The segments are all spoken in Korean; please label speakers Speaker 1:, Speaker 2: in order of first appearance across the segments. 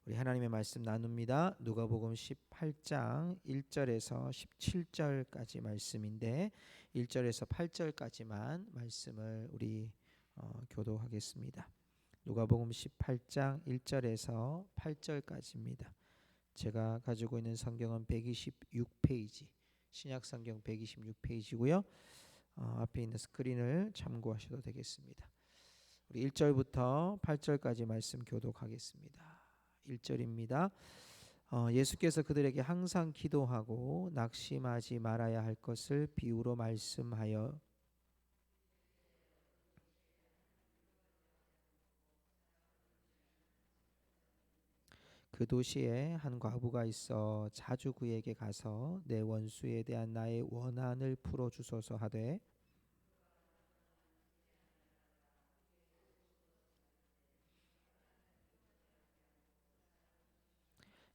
Speaker 1: 우리 하나님의 말씀 나눕니다. 누가복음 18장 1절에서 17절까지 말씀인데 1절에서 8절까지만 말씀을 우리 교독하겠습니다. 누가복음 18장 1절에서 8절까지입니다. 제가 가지고 있는 성경은 126페이지, 신약성경 126페이지고요. 앞에 있는 스크린을 참고하셔도 되겠습니다. 우리 1절부터 8절까지 말씀 교독하겠습니다. 1절입니다. 예수께서 그들에게 항상 기도하고 낙심하지 말아야 할 것을 비유로 말씀하여 그 도시에 한 과부가 있어 자주 그에게 가서 내 원수에 대한 나의 원한을 풀어주소서 하되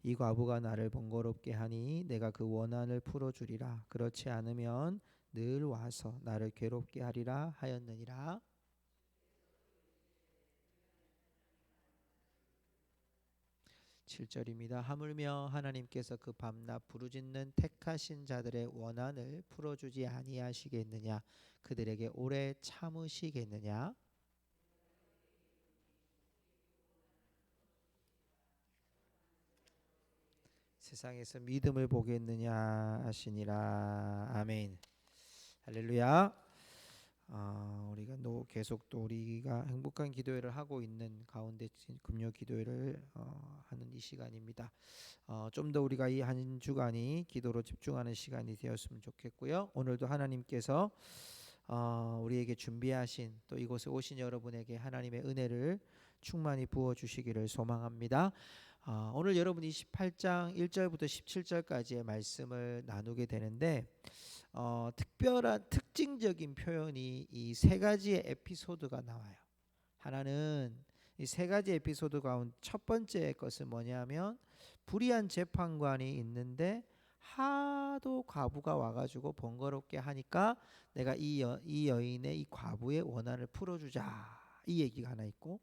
Speaker 1: 이 과부가 나를 번거롭게 하니 내가 그 원한을 풀어주리라. 그렇지 않으면 늘 와서 나를 괴롭게 하리라 하였느니라. 7절입니다. 하물며 하나님께서 그 밤낮 부르짖는 택하신 자들의 원한을 풀어주지 아니하시겠느냐? 그들에게 오래 참으시겠느냐? 세상에서 믿음을 보겠느냐 하시니라. 아멘. 할렐루야. 우리가 계속 또 우리가 행복한 기도회를 하고 있는 가운데 금요 기도회를 하는 이 시간입니다. 좀 더 우리가 이 한 주간이 기도로 집중하는 시간이 되었으면 좋겠고요. 오늘도 하나님께서 우리에게 준비하신 또 이곳에 오신 여러분에게 하나님의 은혜를 충만히 부어주시기를 소망합니다. 오늘 여러분 28장 1절부터 17절까지의 말씀을 나누게 되는데 특별한 특징적인 표현이 이 세 가지의 에피소드가 나와요. 하나는 이 세 가지 에피소드 가운데 첫 번째 것은 뭐냐면 불의한 재판관이 있는데 하도 과부가 와가지고 번거롭게 하니까 내가 이 여인의 이 과부의 원한을 풀어주자, 이 얘기가 하나 있고,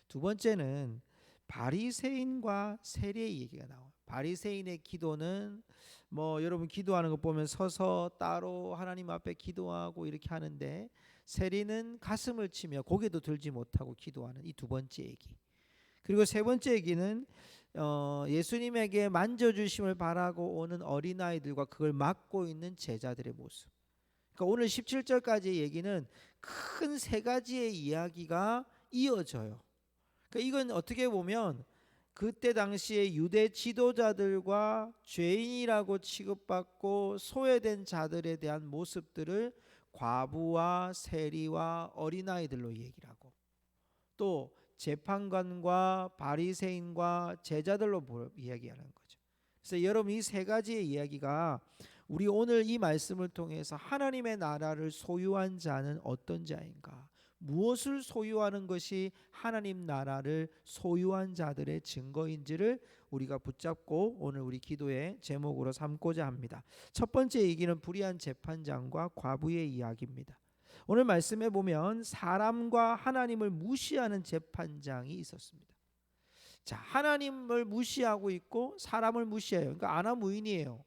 Speaker 1: 두 번째는 바리새인과 세리의 얘기가 나와요. 바리새인의 기도는 뭐 여러분 기도하는 거 보면 서서 따로 하나님 앞에 기도하고 이렇게 하는데, 세리는 가슴을 치며 고개도 들지 못하고 기도하는 이 두 번째 얘기. 그리고 세 번째 얘기는 예수님에게 만져주심을 바라고 오는 어린아이들과 그걸 막고 있는 제자들의 모습. 그러니까 오늘 17절까지의 얘기는 큰 세 가지의 이야기가 이어져요. 그러니까 이건 어떻게 보면 그때 당시에 유대 지도자들과 죄인이라고 취급받고 소외된 자들에 대한 모습들을 과부와 세리와 어린아이들로 얘기를 하고, 또 재판관과 바리새인과 제자들로 이야기하는 거죠. 그래서 여러분 이 세 가지의 이야기가 우리 오늘 이 말씀을 통해서 하나님의 나라를 소유한 자는 어떤 자인가, 무엇을 소유하는 것이 하나님 나라를 소유한 자들의 증거인지를 우리가 붙잡고 오늘 우리 기도의 제목으로 삼고자 합니다. 첫 번째 얘기는 불의한 재판장과 과부의 이야기입니다. 오늘 말씀에 보면 사람과 하나님을 무시하는 재판장이 있었습니다. 자, 하나님을 무시하고 있고 사람을 무시해요. 그러니까 아나무인이에요.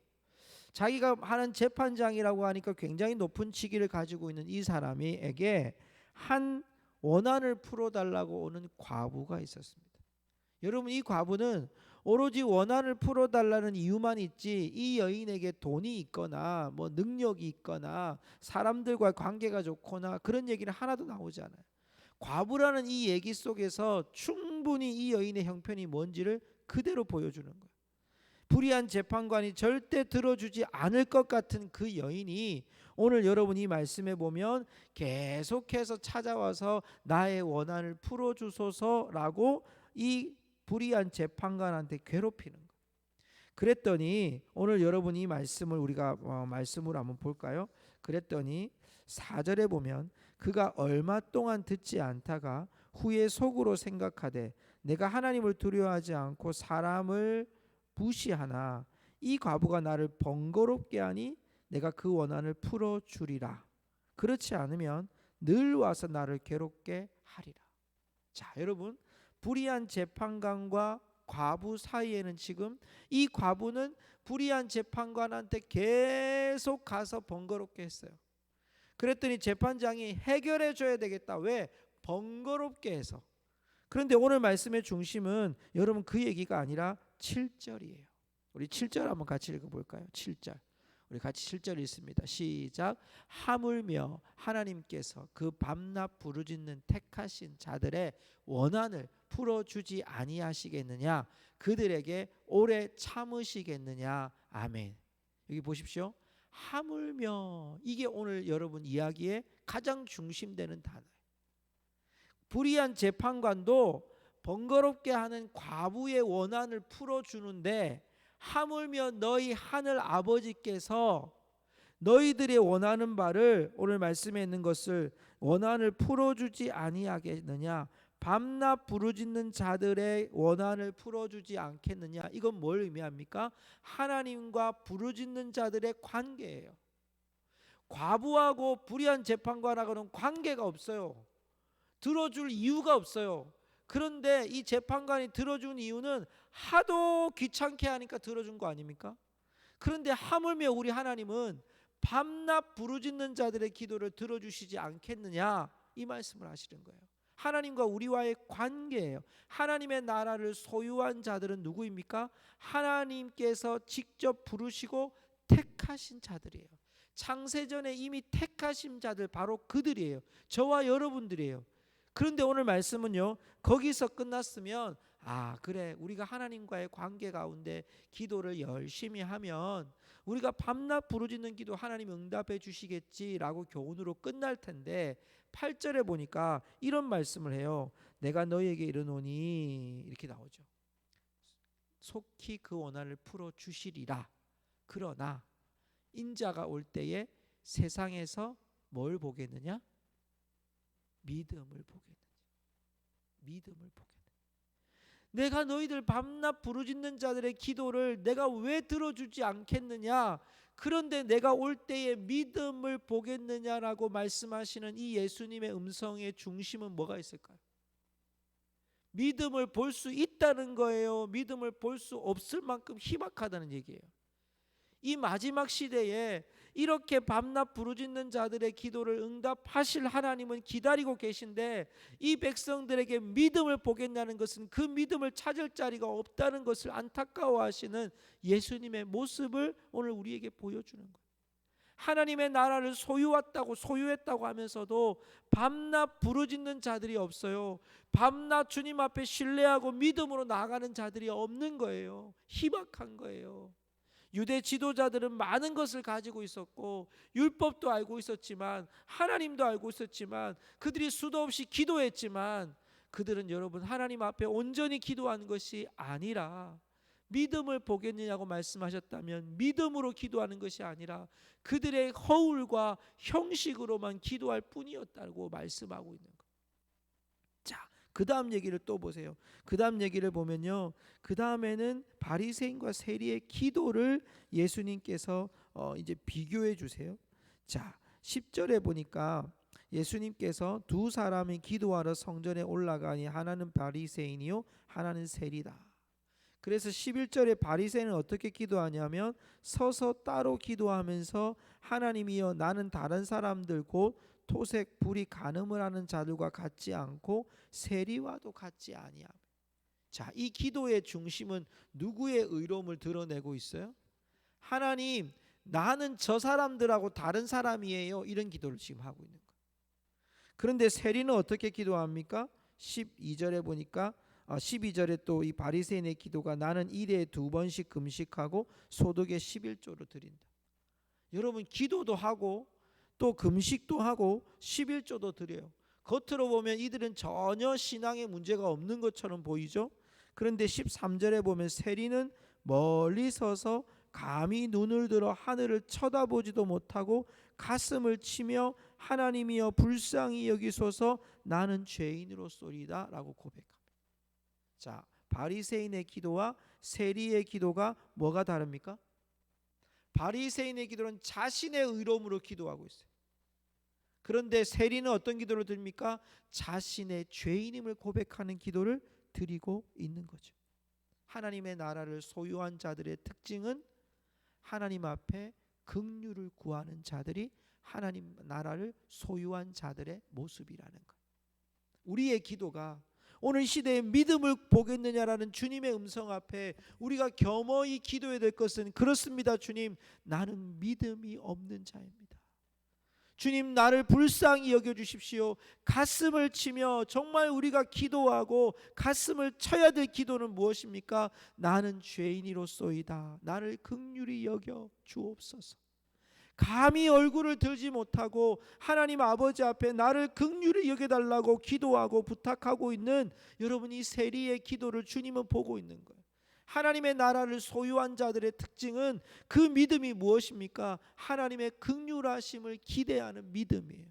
Speaker 1: 자기가 하는 재판장이라고 하니까 굉장히 높은 직위를 가지고 있는 이 사람에게 한 원한을 풀어달라고 오는 과부가 있었습니다. 여러분 이 과부는 오로지 원한을 풀어달라는 이유만 있지 이 여인에게 돈이 있거나 뭐 능력이 있거나 사람들과 관계가 좋거나 그런 얘기는 하나도 나오지 않아요. 과부라는 이 얘기 속에서 충분히 이 여인의 형편이 뭔지를 그대로 보여주는 거예요. 불의한 재판관이 절대 들어주지 않을 것 같은 그 여인이 오늘 여러분 이 말씀에 보면 계속해서 찾아와서 나의 원한을 풀어주소서라고 이 불의한 재판관한테 괴롭히는 거예요. 그랬더니 오늘 여러분 이 말씀을 우리가 말씀으로 한번 볼까요? 그랬더니 4절에 보면 그가 얼마 동안 듣지 않다가 후에 속으로 생각하되 내가 하나님을 두려워하지 않고 사람을 무시하나 이 과부가 나를 번거롭게 하니 내가 그 원한을 풀어주리라. 그렇지 않으면 늘 와서 나를 괴롭게 하리라. 자, 여러분 불의한 재판관과 과부 사이에는 지금 이 과부는 불의한 재판관한테 계속 가서 번거롭게 했어요. 그랬더니 재판장이 해결해 줘야 되겠다. 왜? 번거롭게 해서. 그런데 오늘 말씀의 중심은 여러분 그 얘기가 아니라 7절이에요. 우리 7절 한번 같이 읽어볼까요? 7절. 우리 같이 7절 읽습니다. 시작. 하물며 하나님께서 그 밤낮 부르짖는 택하신 자들의 원한을 풀어주지 아니하시겠느냐? 그들에게 오래 참으시겠느냐? 아멘. 여기 보십시오. 하물며, 이게 오늘 여러분 이야기의 가장 중심되는 단어예요. 불의한 재판관도 번거롭게 하는 과부의 원한을 풀어주는데, 하물며 너희 하늘 아버지께서 너희들의 원하는 바를, 오늘 말씀에 있는 것을 원한을 풀어주지 아니하겠느냐? 밤낮 부르짖는 자들의 원한을 풀어주지 않겠느냐? 이건 뭘 의미합니까? 하나님과 부르짖는 자들의 관계예요. 과부하고 불의한 재판관하고는 관계가 없어요. 들어줄 이유가 없어요. 그런데 이 재판관이 들어준 이유는 하도 귀찮게 하니까 들어준 거 아닙니까? 그런데 하물며 우리 하나님은 밤낮 부르짖는 자들의 기도를 들어주시지 않겠느냐, 이 말씀을 하시는 거예요. 하나님과 우리와의 관계예요. 하나님의 나라를 소유한 자들은 누구입니까? 하나님께서 직접 부르시고 택하신 자들이에요. 창세전에 이미 택하신 자들, 바로 그들이에요. 저와 여러분들이에요. 그런데 오늘 말씀은요, 거기서 끝났으면 그래, 우리가 하나님과의 관계 가운데 기도를 열심히 하면 우리가 밤낮 부르짖는 기도 하나님 응답해 주시겠지라고 교훈으로 끝날 텐데, 8절에 보니까 이런 말씀을 해요. 내가 너희에게 이르노니, 이렇게 나오죠. 속히 그 원한을 풀어 주시리라. 그러나 인자가 올 때에 세상에서 뭘 보겠느냐? 믿음을 보겠느냐? 믿음을 보겠느냐? 내가 너희들 밤낮 부르짖는 자들의 기도를 내가 왜 들어주지 않겠느냐? 그런데 내가 올 때에 믿음을 보겠느냐라고 말씀하시는 이 예수님의 음성의 중심은 뭐가 있을까요? 믿음을 볼 수 있다는 거예요? 믿음을 볼 수 없을 만큼 희박하다는 얘기예요. 이 마지막 시대에 이렇게 밤낮 부르짖는 자들의 기도를 응답하실 하나님은 기다리고 계신데, 이 백성들에게 믿음을 보겠냐는 것은 그 믿음을 찾을 자리가 없다는 것을 안타까워하시는 예수님의 모습을 오늘 우리에게 보여주는 거예요. 하나님의 나라를 소유했다고 하면서도 밤낮 부르짖는 자들이 없어요. 밤낮 주님 앞에 신뢰하고 믿음으로 나아가는 자들이 없는 거예요. 희박한 거예요. 유대 지도자들은 많은 것을 가지고 있었고 율법도 알고 있었지만, 하나님도 알고 있었지만, 그들이 수도 없이 기도했지만, 그들은 여러분 하나님 앞에 온전히 기도한 것이 아니라, 믿음을 보겠느냐고 말씀하셨다면 믿음으로 기도하는 것이 아니라 그들의 허울과 형식으로만 기도할 뿐이었다고 말씀하고 있는 거예요. 자, 그 다음 얘기를 또 보세요. 그 다음 얘기를 보면요, 그 다음에는 바리새인과 세리의 기도를 예수님께서 이제 비교해 주세요. 자, 10절에 보니까 예수님께서 두 사람이 기도하러 성전에 올라가니 하나는 바리새인이요 하나는 세리다. 그래서 11절에 바리새인은 어떻게 기도하냐면, 서서 따로 기도하면서 하나님이여, 나는 다른 사람들 곧 토색 불이 간음을 하는 자들과 같지 않고 세리와도 같지 아니하며. 자, 이 기도의 중심은 누구의 의로움을 드러내고 있어요? 하나님, 나는 저 사람들하고 다른 사람이에요, 이런 기도를 지금 하고 있는 거예요. 그런데 세리는 어떻게 기도합니까? 12절에 보니까 12절에 또 이 바리새인의 기도가 나는 일에 2번씩 금식하고 소득의 11조를 드린다. 여러분, 기도도 하고 또 금식도 하고 11조도 드려요. 겉으로 보면 이들은 전혀 신앙에 문제가 없는 것처럼 보이죠. 그런데 13절에 보면 세리는 멀리 서서 감히 눈을 들어 하늘을 쳐다보지도 못하고 가슴을 치며 하나님이여 불쌍히 여기소서 나는 죄인으로소이다 라고 고백합니다. 자, 바리새인의 기도와 세리의 기도가 뭐가 다릅니까? 바리새인의 기도는 자신의 의로움으로 기도하고 있어요. 그런데 세리는 어떤 기도를 드립니까? 자신의 죄인임을 고백하는 기도를 드리고 있는 거죠. 하나님의 나라를 소유한 자들의 특징은 하나님 앞에 긍휼을 구하는 자들이 하나님 나라를 소유한 자들의 모습이라는 것. 우리의 기도가 오늘 시대에 믿음을 보겠느냐라는 주님의 음성 앞에 우리가 겸허히 기도해야 될 것은, 그렇습니다 주님, 나는 믿음이 없는 자입니다. 주님, 나를 불쌍히 여겨주십시오. 가슴을 치며 정말 우리가 기도하고 가슴을 쳐야 될 기도는 무엇입니까? 나는 죄인이로소이다. 나를 긍휼히 여겨 주옵소서. 감히 얼굴을 들지 못하고 하나님 아버지 앞에 나를 긍휼히 여겨달라고 기도하고 부탁하고 있는 여러분, 이 세리의 기도를 주님은 보고 있는 거예요. 하나님의 나라를 소유한 자들의 특징은 그 믿음이 무엇입니까? 하나님의 긍휼하심을 기대하는 믿음이에요.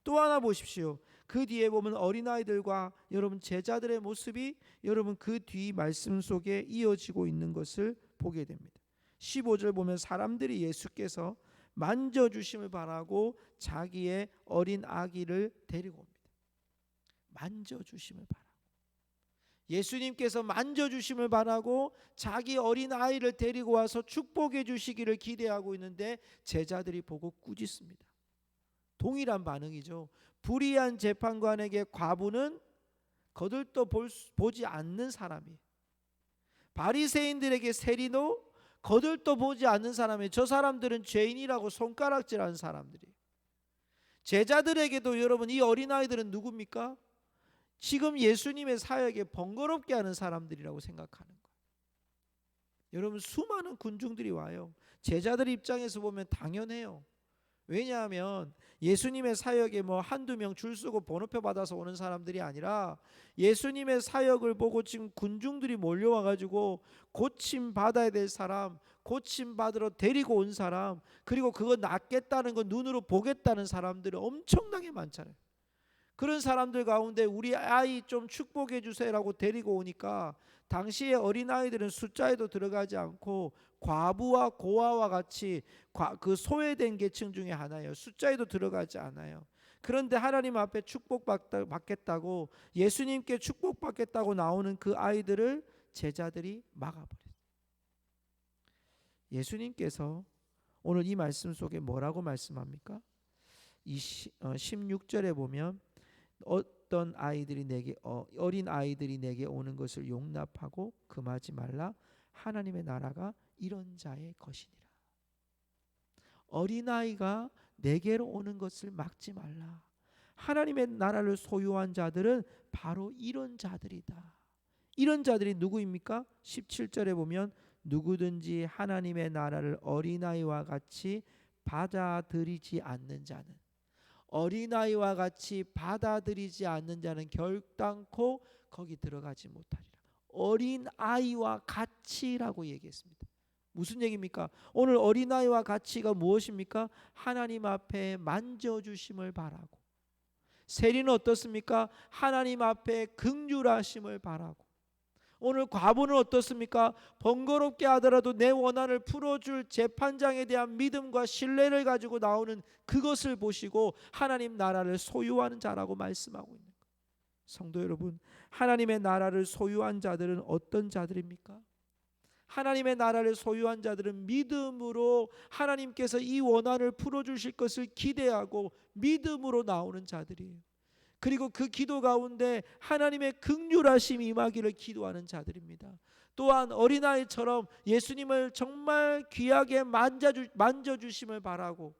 Speaker 1: 또 하나 보십시오. 그 뒤에 보면 어린아이들과 여러분 제자들의 모습이 여러분 그 뒤 말씀 속에 이어지고 있는 것을 보게 됩니다. 15절 보면 사람들이 예수께서 만져주심을 바라고 자기의 어린 아기를 데리고 옵니다. 만져주심을 바라고, 예수님께서 만져주심을 바라고 자기 어린 아이를 데리고 와서 축복해 주시기를 기대하고 있는데 제자들이 보고 꾸짖습니다. 동일한 반응이죠. 불의한 재판관에게 과부는 거들떠 보지 않는 사람이에요. 바리새인들에게 세리도 거들떠 보지 않는 사람이에요. 저 사람들은 죄인이라고 손가락질하는 사람들이에요. 제자들에게도 여러분, 이 어린아이들은 누굽니까? 지금 예수님의 사역에 번거롭게 하는 사람들이라고 생각하는 거예요. 여러분, 수많은 군중들이 와요. 제자들 입장에서 보면 당연해요. 왜냐하면 예수님의 사역에 뭐 한두 명 줄 서고 번호표 받아서 오는 사람들이 아니라 예수님의 사역을 보고 지금 군중들이 몰려와 가지고 고침 받아야 될 사람, 고침 받으러 데리고 온 사람, 그리고 그거 낫겠다는 거 눈으로 보겠다는 사람들이 엄청나게 많잖아요. 그런 사람들 가운데 우리 아이 좀 축복해 주세요라고 데리고 오니까 당시의 어린아이들은 숫자에도 들어가지 않고 과부와 고아와 같이 그 소외된 계층 중에 하나예요. 숫자에도 들어가지 않아요. 그런데 하나님 앞에 축복받겠다고, 예수님께 축복받겠다고 나오는 그 아이들을 제자들이 막아버렸어요. 예수님께서 오늘 이 말씀 속에 뭐라고 말씀합니까? 16절에 보면 어떤 아이들이 내게 어린 아이들이 내게 오는 것을 용납하고 금하지 말라. 하나님의 나라가 이런 자의 것이니라. 어린아이가 내게로 오는 것을 막지 말라. 하나님의 나라를 소유한 자들은 바로 이런 자들이다. 이런 자들이 누구입니까? 17절에 보면 누구든지 하나님의 나라를 어린아이와 같이 받아들이지 않는 자는, 어린아이와 같이 받아들이지 않는 자는 결단코 거기 들어가지 못하리라. 어린아이와 같이라고 얘기했습니다. 무슨 얘기입니까? 오늘 어린아이와 같이가 무엇입니까? 하나님 앞에 만져주심을 바라고, 세리는 어떻습니까? 하나님 앞에 긍휼하심을 바라고, 오늘 과부는 어떻습니까? 번거롭게 하더라도 내 원한을 풀어줄 재판장에 대한 믿음과 신뢰를 가지고 나오는 그것을 보시고 하나님 나라를 소유하는 자라고 말씀하고 있는 거예요. 성도 여러분, 하나님의 나라를 소유한 자들은 어떤 자들입니까? 하나님의 나라를 소유한 자들은 믿음으로 하나님께서 이 원한을 풀어주실 것을 기대하고 믿음으로 나오는 자들이에요. 그리고 그 기도 가운데 하나님의 긍휼하심이 임하기를 기도하는 자들입니다. 또한 어린아이처럼 예수님을 정말 귀하게 만져주심을 바라고,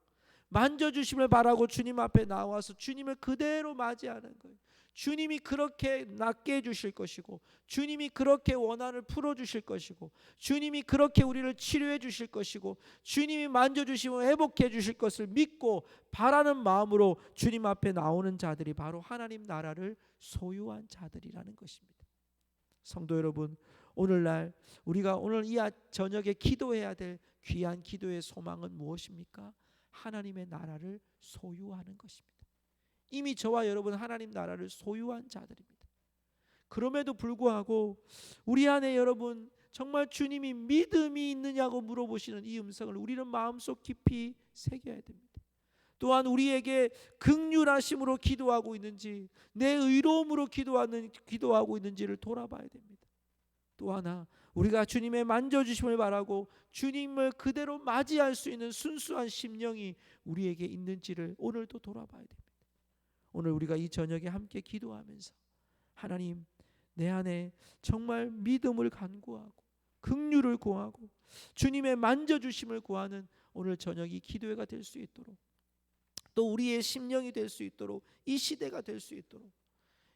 Speaker 1: 주님 앞에 나와서 주님을 그대로 맞이하는 거예요. 주님이 그렇게 낫게 해주실 것이고, 주님이 그렇게 원한을 풀어주실 것이고, 주님이 그렇게 우리를 치료해 주실 것이고, 주님이 만져주시면 회복해 주실 것을 믿고 바라는 마음으로 주님 앞에 나오는 자들이 바로 하나님 나라를 소유한 자들이라는 것입니다. 성도 여러분, 오늘날 우리가 오늘 이 저녁에 기도해야 될 귀한 기도의 소망은 무엇입니까? 하나님의 나라를 소유하는 것입니다. 이미 저와 여러분 하나님 나라를 소유한 자들입니다. 그럼에도 불구하고 우리 안에 여러분 정말 주님이 믿음이 있느냐고 물어보시는 이 음성을 우리는 마음속 깊이 새겨야 됩니다. 또한 우리에게 긍휼하심으로 기도하고 있는지, 내 의로움으로 기도하고 있는지를 돌아봐야 됩니다. 또 하나, 우리가 주님의 만져주심을 바라고 주님을 그대로 맞이할 수 있는 순수한 심령이 우리에게 있는지를 오늘도 돌아봐야 됩니다. 오늘 우리가 이 저녁에 함께 기도하면서 하나님, 내 안에 정말 믿음을 간구하고 긍휼을 구하고 주님의 만져주심을 구하는 오늘 저녁이 기도회가 될 수 있도록, 또 우리의 심령이 될 수 있도록, 이 시대가 될 수 있도록,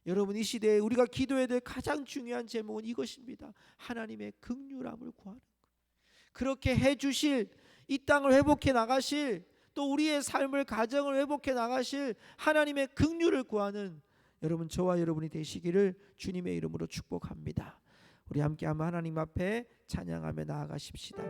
Speaker 1: 여러분, 이 시대에 우리가 기도해야 될 가장 중요한 제목은 이것입니다. 하나님의 긍휼함을 구하는 것. 그렇게 해주실, 이 땅을 회복해 나가실, 또 우리의 삶을, 가정을 회복해 나가실 하나님의 긍휼을 구하는 여러분, 저와 여러분이 되시기를 주님의 이름으로 축복합니다. 우리 함께 한번 하나님 앞에 찬양하며 나아가십시다.